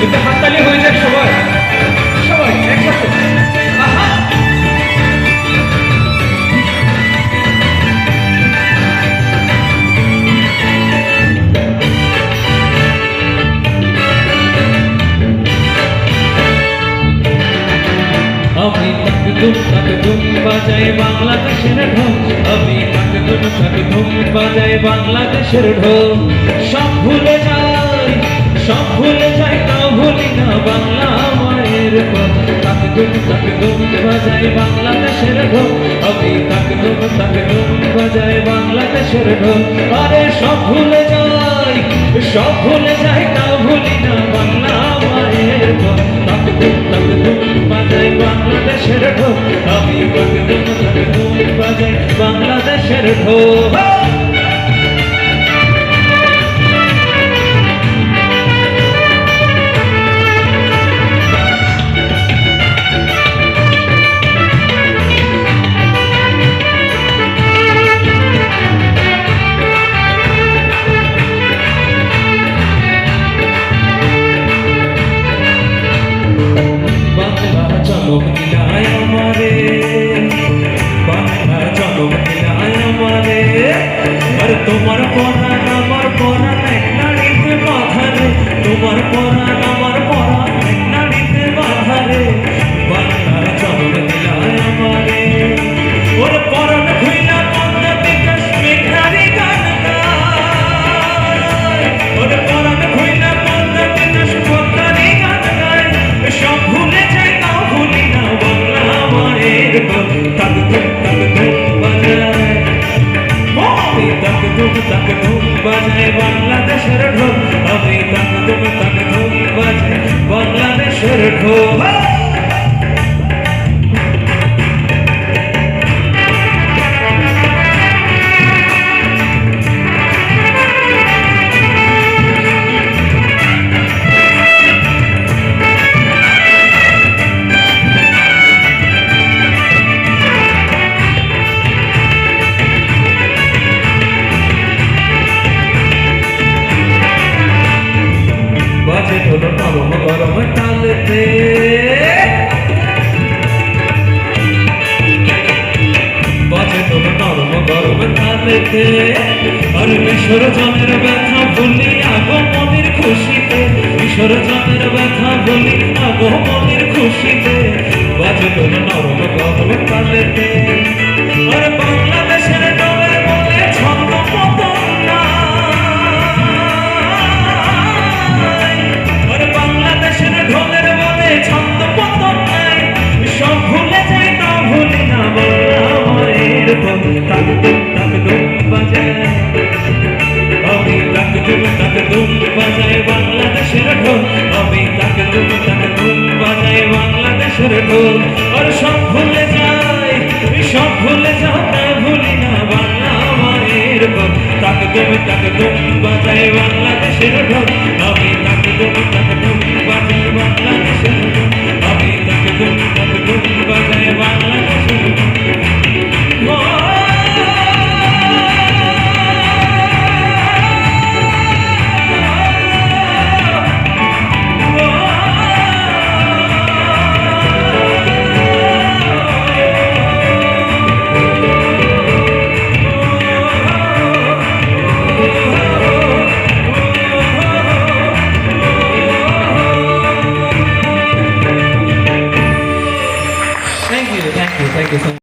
একটু হাততালি হয়ে যাক সবাই, সবাই একসাথে। আহা, আমি তাক ধুম বাজাই বাংলাদেশের ঢোল, আমি তাক ধুম বাজাই বাংলাদেশের ঢোল। সব ভুলে যাই, সব ভুলে যাই, তাও ভুলি না বাংলা মায়ের পথ। তাক ধুম বাজাই বাংলাদেশের ঢোল, আমি তাক ধুম বাজাই বাংলাদেশের ঢোল। আরে সব ভুলে যাই, সব ভুলে যাই, তাও ভুলি না বাংলা মায়ের পথ। তাক ধুম বাজাই বাংলাদেশের ঢোল, আমি তাক ধুম বাজাই বাংলাদেশের ঢোল। বাংলা জনম দিলায় আমারে, বাংলা জনম দিলায় আমারে। আর তোমার পরাণ আমার পরাণ এক নাড়িতে বাঁধা রে, তোমার পরাণ আমার পরাণ এক নাড়িতে বাঁধা রে। বাংলা জনম দিলায় আমারে, ওর পরাণ খুইলা পদ্মা বিকাশ মেঘারি গান গায়, ওর পরাণ খুইলা পদ্মা বিকাশ মেঘারি গান গায়। সব ভুলে যাই, তাও ভুলি না বাংলা মায়ের ঢোল। তাক ধুম বাজায়, আমি তাক ধুম বাজায় বাংলাদেশের ঢোল, আমি তাক ধুম বাজায় বাংলাদেশের ঢোল। বাজে ঢোল নরম গরম তালেতে, বাজে ঢোল নরম গরম তালেতে। আর বিসর্জনের ব্যথা ভুলি আগমনের খুশিতে, বিসর্জনের ব্যথা ভুলি আগমনের খুশিতে। বাজে ঢোল নরম গরম তালেতে। আর বাংলাদেশের ডোলে বলে ছন্দ পতন ঢোলের বলে ছন্দ পতন নাই। সব ভুলে যাই, তাও ভুলি না বাংলা মায়ের পথ। তাক ধুম বাজায়, আমি তাক ধুম বাজায় বাংলাদেশের ঢোল, আমি তাক ধুম বাজায় বাংলাদেশের ঢোল। আর সব ভুলে যাই, সব ভুলে যাও, তাও ভুলি না বাংলা মায়ের পথ। তাক ধুম বাজায় বাংলাদেশের ঢোল, আমি তাক ধুম বাজায় বাংলাদেশের ঢোল, আমি তাক ধুম বাজায় বাংলাদেশের ঢোল। Thank you so much.